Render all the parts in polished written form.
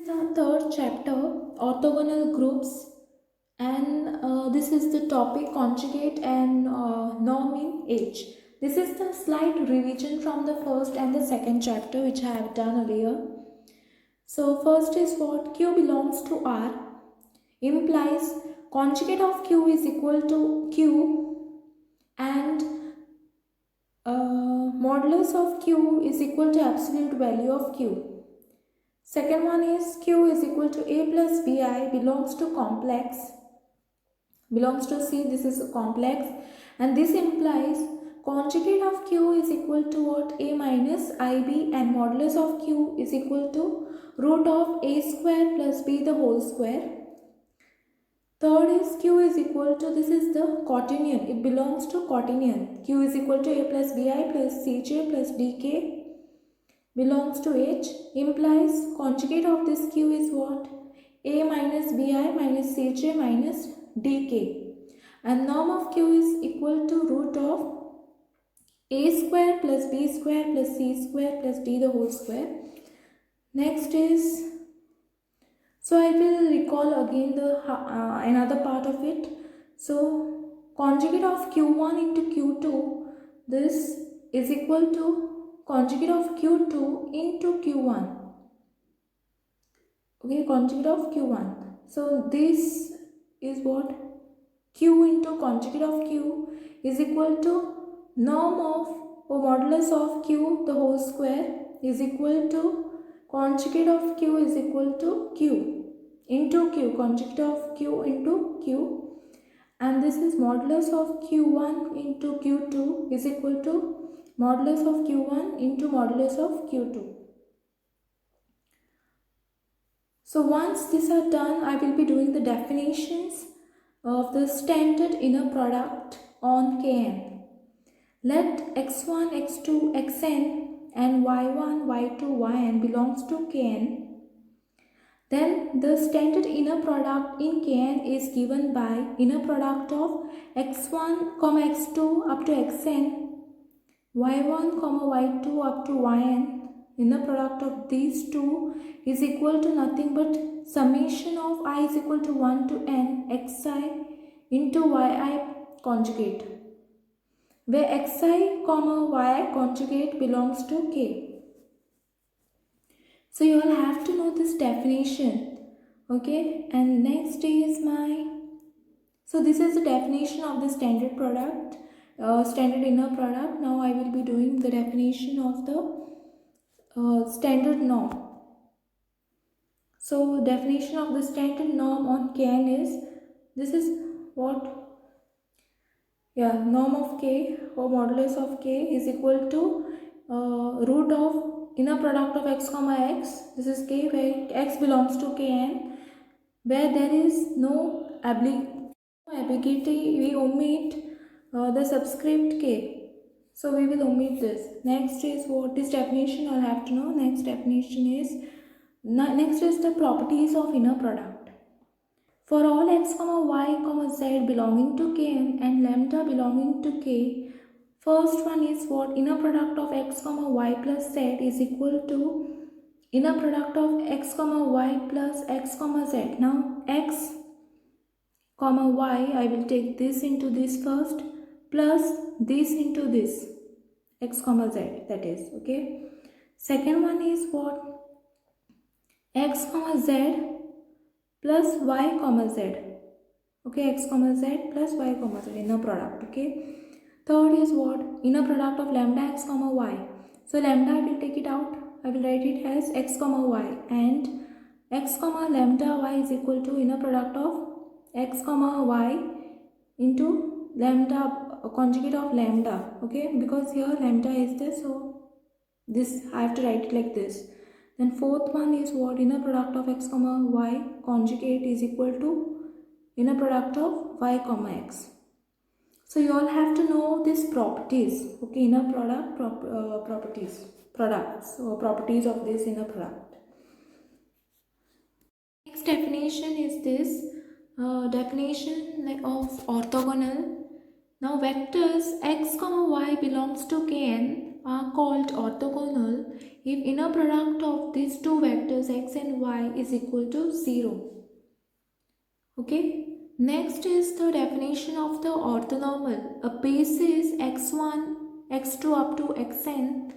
The third chapter, orthogonal groups, and this is the topic conjugate and norm in H. This is the slight revision from the first and the second chapter which I have done earlier. So first is what Q belongs to R implies conjugate of Q is equal to Q and modulus of Q is equal to absolute value of Q. Second one is Q is equal to A plus BI belongs to complex, belongs to C, this is a complex, and this implies conjugate of Q is equal to what? A minus IB, and modulus of Q is equal to root of A square plus B the whole square. Third is Q is equal to, this is the quaternion, it belongs to quaternion. Q is equal to A plus BI plus CJ plus DK belongs to H, implies conjugate of this Q is what? A minus Bi minus Cj minus Dk, and norm of Q is equal to root of A square plus B square plus C square plus D the whole square. Next is, so I will recall again the another part of it. So conjugate of Q1 into Q2, this is equal to conjugate of Q2 into Q1. Okay, conjugate of Q1. So this is what? Q into conjugate of Q is equal to norm of or modulus of Q the whole square is equal to conjugate of Q is equal to Q into Q, conjugate of Q into Q, and this is modulus of Q1 into Q2 is equal to modulus of Q1 into modulus of Q2. So once these are done, I will be doing the definitions of the standard inner product on Kn. Let x1, x2, xn and y1, y2, yn belongs to Kn. Then the standard inner product in Kn is given by inner product of x1, x2 up to xn, y1, y2 up to yn. Inner product of these two is equal to nothing but summation of I is equal to 1 to n xi into yi conjugate, where xi comma yi conjugate belongs to k. So you all have to know this definition. Okay, and next is so this is the definition of the standard product, standard inner product. Now I will be doing the definition of the standard norm. So definition of the standard norm on Kn is, this is what? Norm of K or modulus of K is equal to root of inner product of x comma x. This is K, where x belongs to Kn, where there is no ambiguity, we omit the subscript K. So we will omit this. Next is what? This definition I'll have to know. Next definition is, next is the properties of inner product. For all x, y, z belonging to Kn and lambda belonging to K, first one is what? Inner product of x, y plus z is equal to inner product of x, y plus x, z. Now x, y, I will take this into this first, plus this into this, x, z, that is, okay. Second one is what? X, z plus y, z. Okay, x, z plus y, z, inner product, okay. Third is what? Inner product of lambda x, y. So lambda I will take it out. I will write it as x, y, and x, lambda y is equal to inner product of x, y into lambda, conjugate of lambda, okay, because here lambda is there, so this I have to write it like this. Then fourth one is what? Inner product of x, y conjugate is equal to inner product of y, x. So you all have to know these properties, okay, inner product properties, products or properties of this inner product. Next definition is this definition of orthogonal. Now vectors x, y belongs to Kn are called orthogonal if inner product of these two vectors x and y is equal to 0. Okay. Next is the definition of the orthonormal. A basis x1, x2 up to xn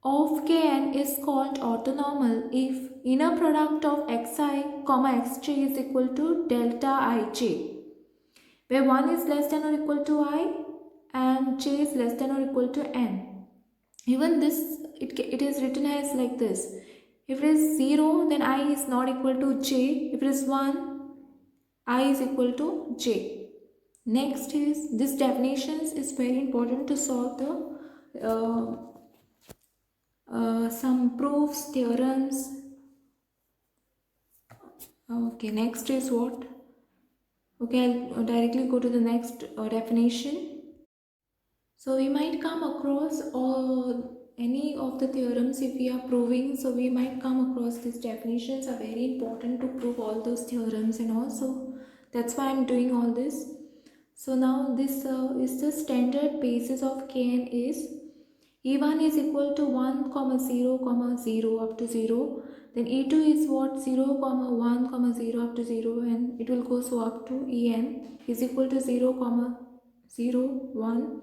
of Kn is called orthonormal if inner product of xi, xj is equal to delta ij, where 1 is less than or equal to I and j is less than or equal to n. Even this, it is written as like this. If it is 0, then I is not equal to j. If it is 1, I is equal to j. Next is, this definitions is very important to solve the some proofs, theorems. Okay, next is what? Okay, I'll directly go to the next definition. So we might come across any of the theorems if we are proving. So we might come across these definitions are very important to prove all those theorems and all. So that's why I'm doing all this. So now this is the standard basis of Kn is E1 is equal to 1, 0, 0 up to 0. Then E2 is what? 0, 1, 0 up to 0, and it will go so up to En is equal to 0, 0, 1.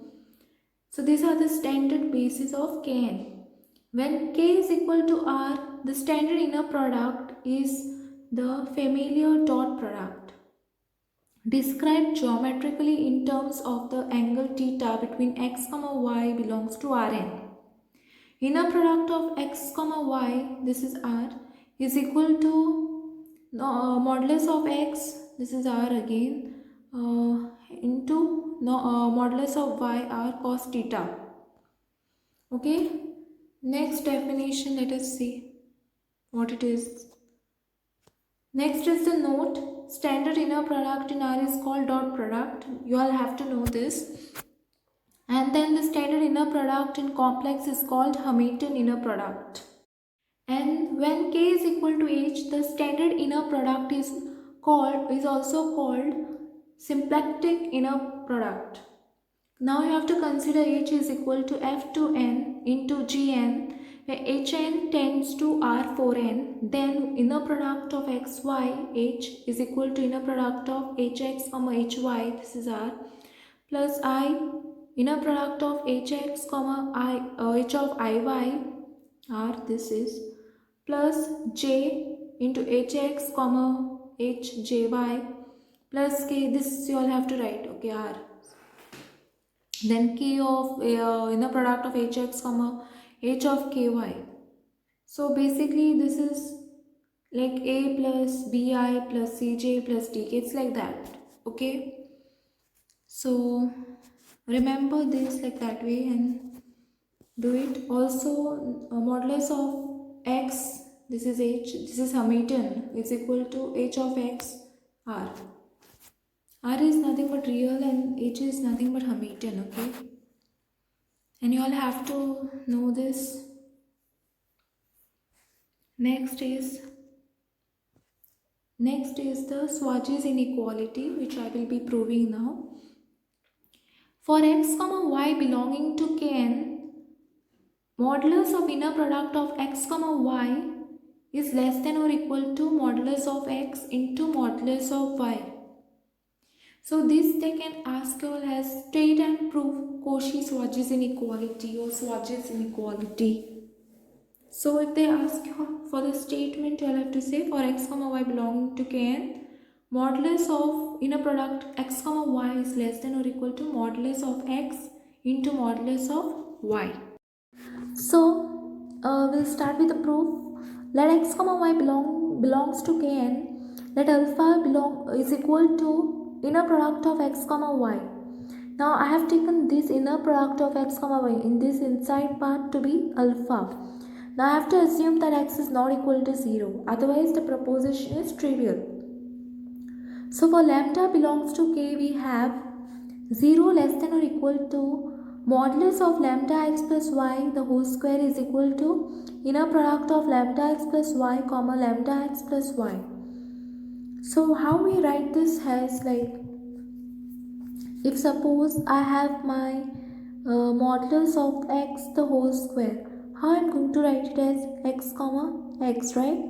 So these are the standard bases of Kn. When K is equal to R, the standard inner product is the familiar dot product, described geometrically in terms of the angle theta between x, y belongs to Rn. Inner product of x, y, this is R, is equal to modulus of x, this is R again, into modulus of y, R cos theta. Okay, next definition, let us see what it is. Next is the note. Standard inner product in R is called dot product. You all have to know this. And then the standard inner product in complex is called Hamilton inner product. And when K is equal to H, the standard inner product is also called symplectic inner product. Now you have to consider H is equal to F2n into Gn, where Hn tends to R4n. Then inner product of xy, H is equal to inner product of Hx, Hy, this is R, plus I, inner product of Hx, H of Iy, R, this is, plus J into Hx, Hjy, plus K, this you all have to write, okay, R. Then K of inner product of Hx, H of Ky. So basically this is like A plus Bi plus Cj plus Dk. It's like that. Okay. So remember this like that way and do it. Also modulus of x, this is H, this is Hamilton, is equal to H of x, R. R is nothing but real and H is nothing but Hamilton, okay? And you all have to know this. Next is the Schwarzschild inequality, which I will be proving now. For x, y belonging to Kn, modulus of inner product of x, y is less than or equal to modulus of x into modulus of y. So this they can ask you all as state and prove Cauchy-Schwarzschild inequality or Schwarzschild inequality. So if they ask you for the statement, you will have to say for x, y belonging to Kn, modulus of inner product x, y is less than or equal to modulus of x into modulus of y. So we'll start with the proof. Let x, y belongs to Kn. Let alpha is equal to inner product of x, y. Now I have taken this inner product of x, y in this inside part to be alpha. Now I have to assume that x is not equal to 0. Otherwise the proposition is trivial. So for lambda belongs to K, we have 0 less than or equal to modulus of lambda x plus y the whole square is equal to inner product of lambda x plus y comma lambda x plus y. So how we write this as like, if suppose I have my modulus of x the whole square. How I am going to write it as x comma x, right?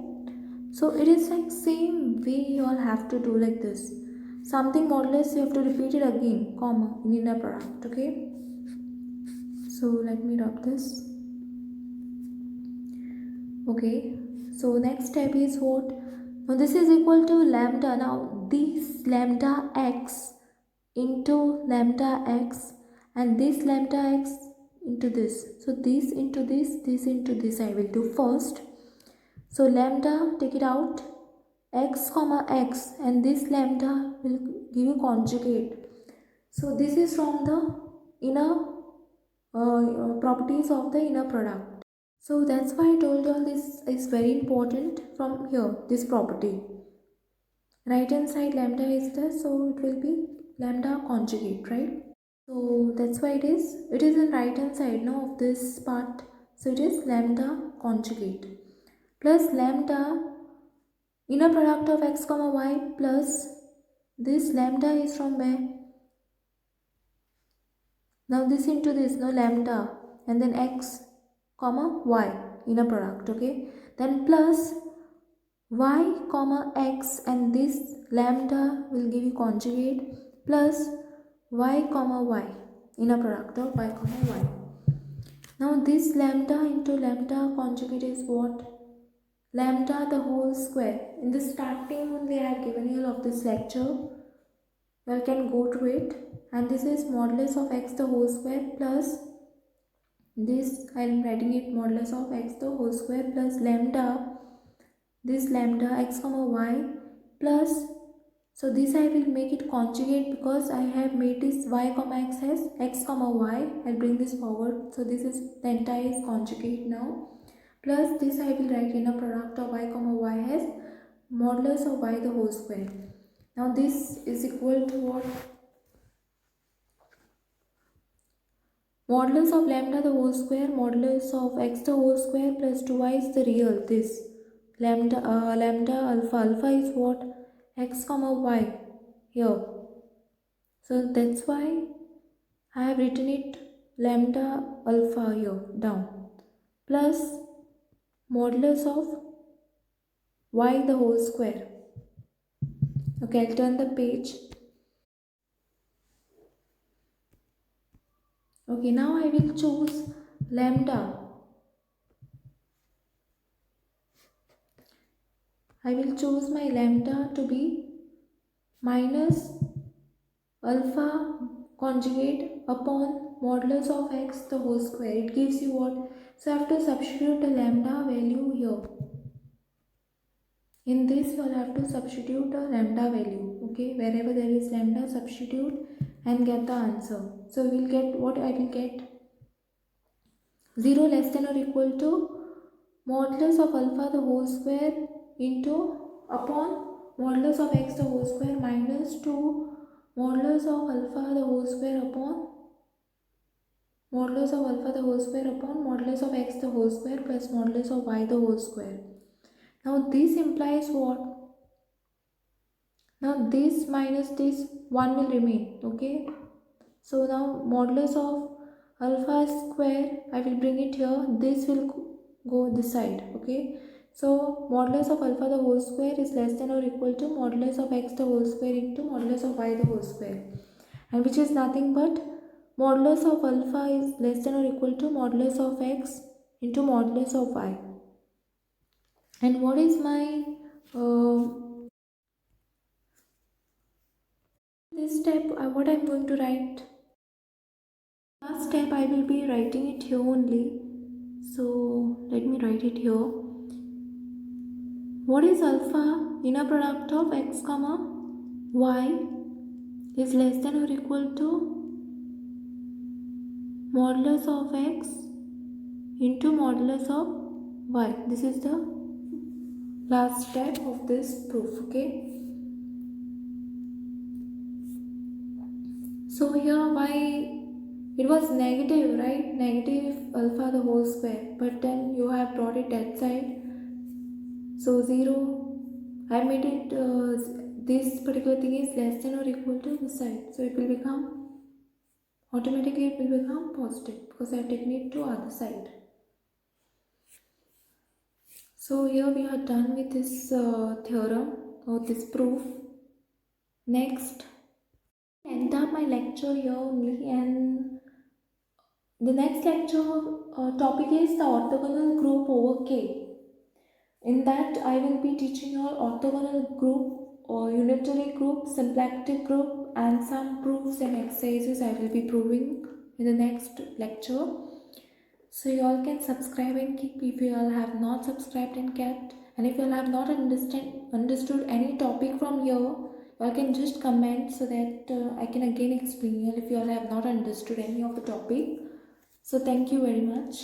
So it is like same way you all have to do like this. Something modulus you have to repeat it again, comma in inner product, okay? So let me drop this. Okay, so next step is what? Now this is equal to lambda. Now this lambda x into lambda x and this lambda x into this. So this into this into this I will do first. So lambda, take it out, x comma x, and this lambda will give you conjugate. So this is from the inner properties of the inner product. So that's why I told you all this is very important from here, this property. Right hand side lambda is there, so it will be lambda conjugate, right? So that's why it is in right hand side now of this part. So it is lambda conjugate plus lambda inner product of x comma y plus this lambda is from where? Now this into this, no, lambda and then x comma y inner product, okay? Then plus y comma x and this lambda will give you conjugate plus y comma y inner product of y comma y. Now this lambda into lambda conjugate is what? Lambda the whole square. In the starting only I have given you all of this lecture. You can go to it, and this is modulus of x the whole square plus this, I am writing it modulus of x the whole square plus lambda, this lambda x comma y plus, so this I will make it conjugate because I have made this y comma x as x comma y. I'll bring this forward, so this is the entire is conjugate now, plus this I will write in a product of y comma y as modulus of y the whole square. Now this is equal to what? Modulus of lambda the whole square, modulus of x the whole square plus 2y is the real, this lambda alpha is what? X comma y here. So that's why I have written it lambda alpha here down plus modulus of y the whole square. Okay, I'll turn the page. Okay, now I will choose lambda. I will choose my lambda to be minus alpha conjugate upon modulus of x the whole square. It gives you what? So I have to substitute the lambda value here. In this you will have to substitute a lambda value. Okay, wherever there is lambda, substitute and get the answer. So we will get what I will get? 0 less than or equal to modulus of alpha the whole square into upon modulus of x the whole square minus 2 modulus of alpha the whole square upon modulus of alpha the whole square upon modulus of x the whole square plus modulus of y the whole square. Now this implies what? Now this minus this 1 will remain, okay? So now modulus of alpha square, I will bring it here, this will go this side, okay? So modulus of alpha the whole square is less than or equal to modulus of x the whole square into modulus of y the whole square, and which is nothing but modulus of alpha is less than or equal to modulus of x into modulus of y. And what is my this step, what I'm going to write? Last step I will be writing it here only. So let me write it here. What is alpha? Inner product of x comma y is less than or equal to modulus of x into modulus of y. This is the last step of this proof, okay? So here y, it was negative, right? Negative alpha the whole square, but then you have brought it that side. So 0, I made it, this particular thing is less than or equal to this side. So it will become automatically it will become positive because I have taken it to other side. So here we are done with this theorem or this proof. Next, end up my lecture here only, and the next lecture topic is the orthogonal group over K. In that, I will be teaching you all orthogonal group or unitary group, symplectic group, and some proofs and exercises I will be proving in the next lecture. So you all can subscribe and keep if you all have not subscribed and kept. And if you all have not understood any topic from here, you all can just comment so that I can again explain you all if you all have not understood any of the topic. So thank you very much.